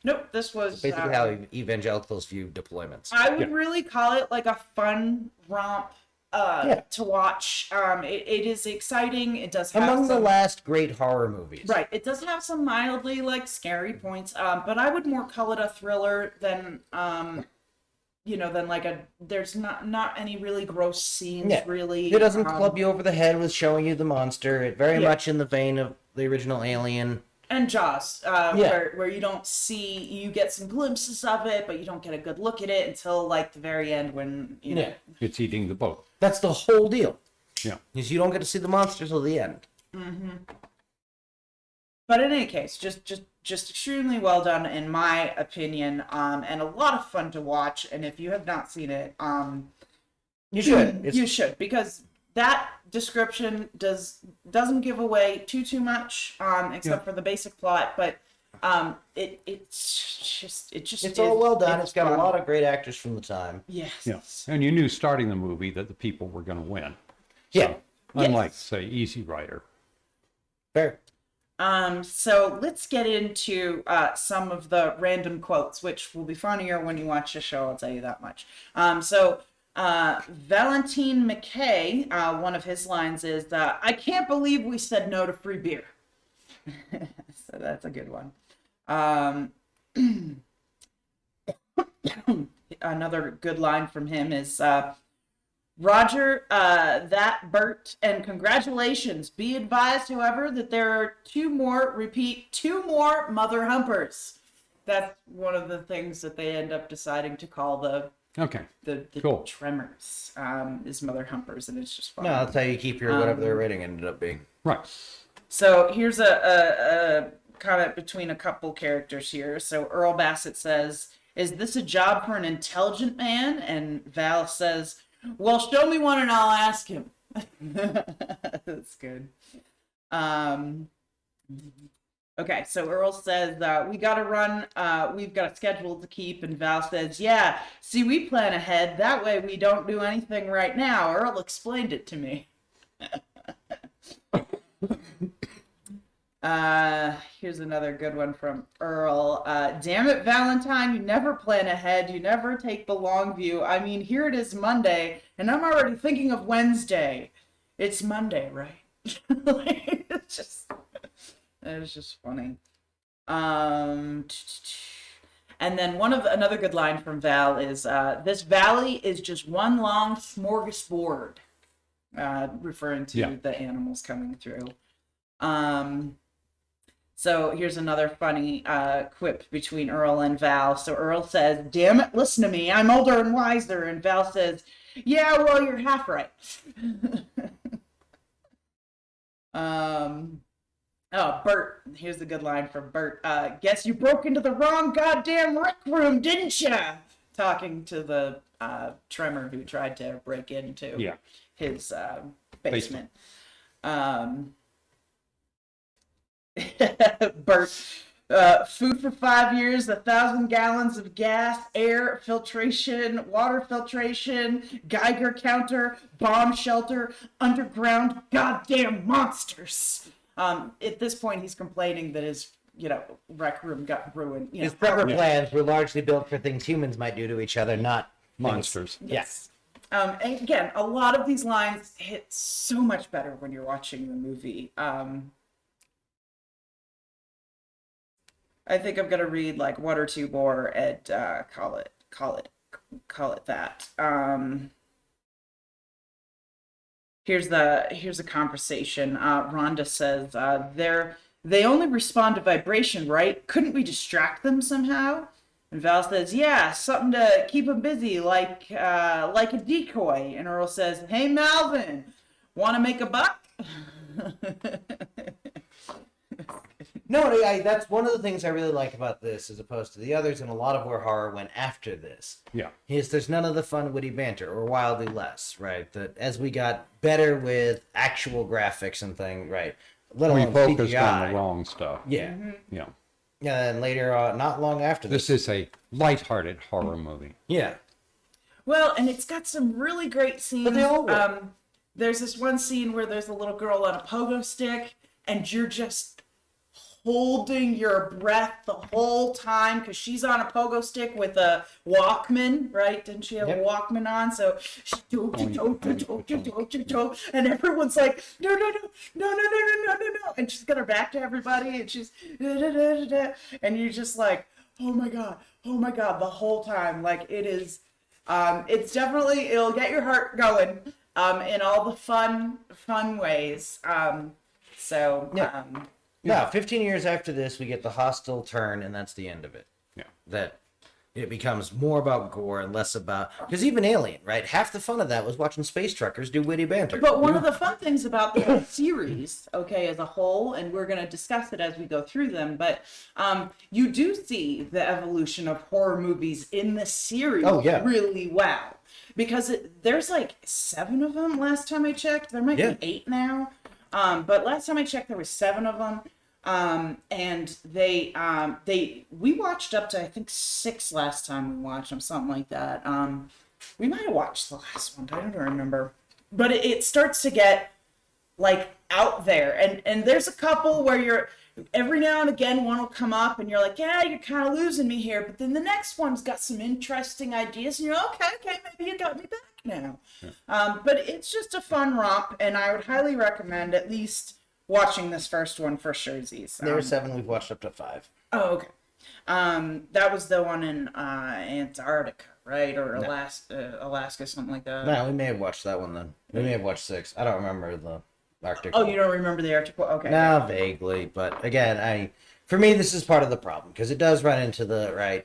Nope, this was basically how evangelicals view deployments. I would really call it like a fun romp to watch. It is exciting. It does have among the last great horror movies. Right. It does have some mildly like scary points, but I would more call it a thriller than than like there's not any really gross scenes really. It doesn't club you over the head with showing you the monster. It very much in the vein of the original Alien. And Jaws, where you don't see, you get some glimpses of it, but you don't get a good look at it until like the very end when you know it's eating the boat. That's the whole deal. Yeah, is you don't get to see the monster till the end. Mm-hmm. But in any case, just extremely well done in my opinion, and a lot of fun to watch. And if you have not seen it, you should. You should, because that description doesn't give away too much, except for the basic plot, but it's all well done. It's got a lot of great actors from the time. Yes. Yeah. And you knew starting the movie that the people were going to win. Yeah. Unlike, say, Easy Rider. Fair. So let's get into some of the random quotes, which will be funnier when you watch the show, I'll tell you that much. Valentine McKay, one of his lines is, I can't believe we said no to free beer. So that's a good one. Another good line from him is, Roger, that Bert, and congratulations. Be advised, however, that there are two more mother humpers. That's one of the things that they end up deciding to call the cool. Tremors is mother humpers, and it's just fun. No, that's how you keep your whatever their rating ended up being. Right. So here's a comment between a couple characters here. So Earl Bassett says, "Is this a job for an intelligent man?" And Val says, "Well, show me one and I'll ask him." That's good. Okay, so Earl says, we got to run, we've got a schedule to keep, and Val says, yeah, see, we plan ahead, that way we don't do anything right now. Earl explained it to me. Here's another good one from Earl. Damn it, Valentine, you never plan ahead, you never take the long view. I mean, here it is Monday, and I'm already thinking of Wednesday. It's Monday, right? It's just funny. And then another good line from Val is, this valley is just one long smorgasbord, referring to the animals coming through. So here's another funny quip between Earl and Val. So Earl says, damn it, listen to me, I'm older and wiser. And Val says, yeah, well, you're half right. Bert, here's a good line from Bert. Guess you broke into the wrong goddamn rec room, didn't ya? Talking to the Tremor who tried to break into his basement. Bert, food for 5 years, 1,000 gallons of gas, air filtration, water filtration, Geiger counter, bomb shelter, underground goddamn monsters. At this point, he's complaining that his, rec room got ruined. His proper plans were largely built for things humans might do to each other, not monsters. Yes. And again, a lot of these lines hit so much better when you're watching the movie. I think I'm gonna read like one or two more and call it that. Here's a conversation. Rhonda says they only respond to vibration, right? Couldn't we distract them somehow? And Val says, yeah, something to keep them busy, like a decoy. And Earl says, hey Malvin, want to make a buck? No, that's one of the things I really like about this as opposed to the others, and a lot of where horror went after this. Yeah. Is there's none of the fun, witty banter, or wildly less, right? That as we got better with actual graphics and things, right? Let We alone focused CGI. on the wrong stuff. Yeah. Yeah. Yeah, and later on, not long after This is a lighthearted horror movie. Yeah. Well, and it's got some really great scenes. But they all work. There's this one scene where there's a little girl on a pogo stick, and you're just holding your breath the whole time because she's on a pogo stick with a Walkman, right? Didn't she have a Walkman on? So she and everyone's like, no, and she's got her back to everybody, and she's and you're just like, oh my god, the whole time. Like it is, it's definitely, it'll get your heart going, in all the fun ways. Now, 15 years after this, we get the hostile turn, and that's the end of it. Yeah. That it becomes more about gore and less about... Because even Alien, right? Half the fun of that was watching space truckers do witty banter. But one of the fun things about the series, okay, as a whole, and we're going to discuss it as we go through them, but you do see the evolution of horror movies in the series really well. Because there's like 7 of them last time I checked. There might be 8 now. But last time I checked, there was 7 of them. And we watched up to, I think, 6 last time we watched them, something like that. We might have watched the last one. I don't remember. But it starts to get like out there. And there's a couple where you're, every now and again, one will come up and you're like, yeah, you're kind of losing me here. But then the next one's got some interesting ideas and you're okay, maybe you got me back now. Yeah. But it's just a fun romp, and I would highly recommend at least watching this first one for sure. There were 7, we've watched up to 5. Oh, okay. That was the one in Antarctica, right? Or Alaska, something like that. No, we may have watched that one then. We may have watched 6. I don't remember the Arctic. Oh, you don't remember the Arctic one? Okay. No, vaguely. But again, for me, this is part of the problem, because it does run into the,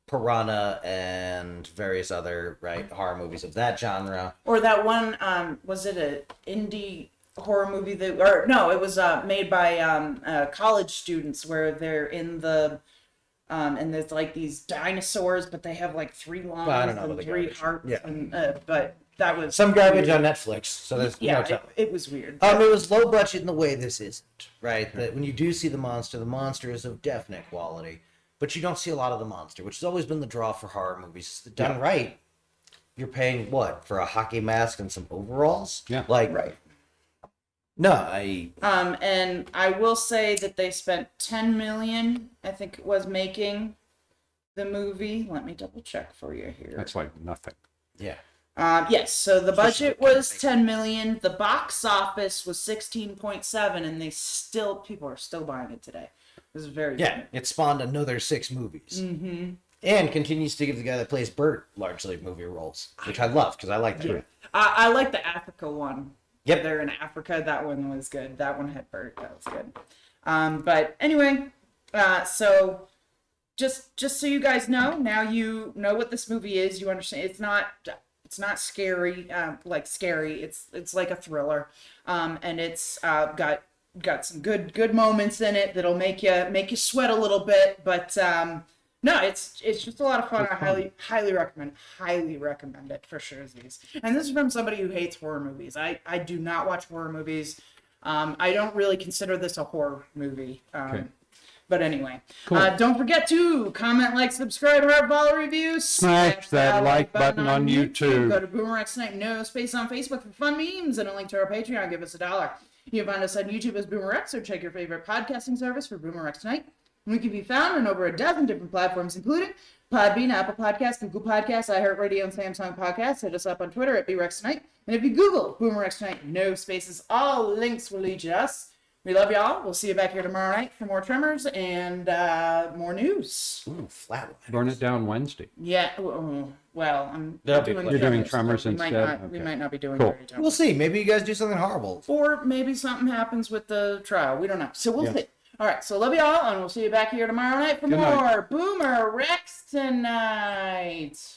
Piranha and various other, horror movies of that genre. Or that one, was it an indie horror movie it was made by college students where they're in the and there's like these dinosaurs, but they have like 3 lungs and 3 hearts. Yeah. And but that was some garbage on Netflix. So there's it was weird. It was low budget in the way this isn't, right? That when you do see the monster is of definite quality, but you don't see a lot of the monster, which has always been the draw for horror movies. Done right, you're paying what for a hockey mask and some overalls? Yeah, right. No, and I will say that they spent $10 million, I think it was, making the movie. Let me double check for you here. That's like nothing. Yeah. Yes, so the budget was $10 million. The box office was 16.7, and people are still buying it today. This is very good. It spawned another 6 movies. Mm-hmm. And continues to give the guy that plays Bert largely movie roles, which I love because I like that. Yeah. I like the Africa one. Yep. They're in Africa. That one was good. That one had Bert. That was good. But anyway, so just so you guys know, now you know what this movie is. You understand. It's not scary. Scary. It's like a thriller. And it's got some good moments in it that'll make you sweat a little bit. But no, it's just a lot of fun. I highly recommend it for sure. And this is from somebody who hates horror movies. I do not watch horror movies. I don't really consider this a horror movie. Okay. But anyway, Cool. Don't forget to comment, like, subscribe, rate, follow, review. Smash that like button on YouTube. Go to BoomerRexTonight, no space on Facebook for fun memes, and a link to our Patreon. Give us $1. You can find us on YouTube as BoomerX, or check your favorite podcasting service for BoomerRexTonight. We can be found on over a dozen different platforms, including Podbean, Apple Podcasts, Google Podcasts, iHeartRadio, and Samsung Podcasts. Hit us up on Twitter at BoomerRexTonight. And if you Google BoomerRexTonight, no spaces, all links will lead you to us. We love y'all. We'll see you back here tomorrow night for more Tremors and more news. Ooh, flatline. Burn it down Wednesday. Yeah. Well, I'm That'll be doing fun. You're doing Tremors, Tremors so we might instead? not. We Okay. might not be doing Cool. Dirty Tremors. We'll see. Maybe you guys do something horrible. Or maybe something happens with the trial. We don't know. So we'll Yeah. see. All right. So love y'all, and we'll see you back here tomorrow night for Good more night. Boomer Rex tonight.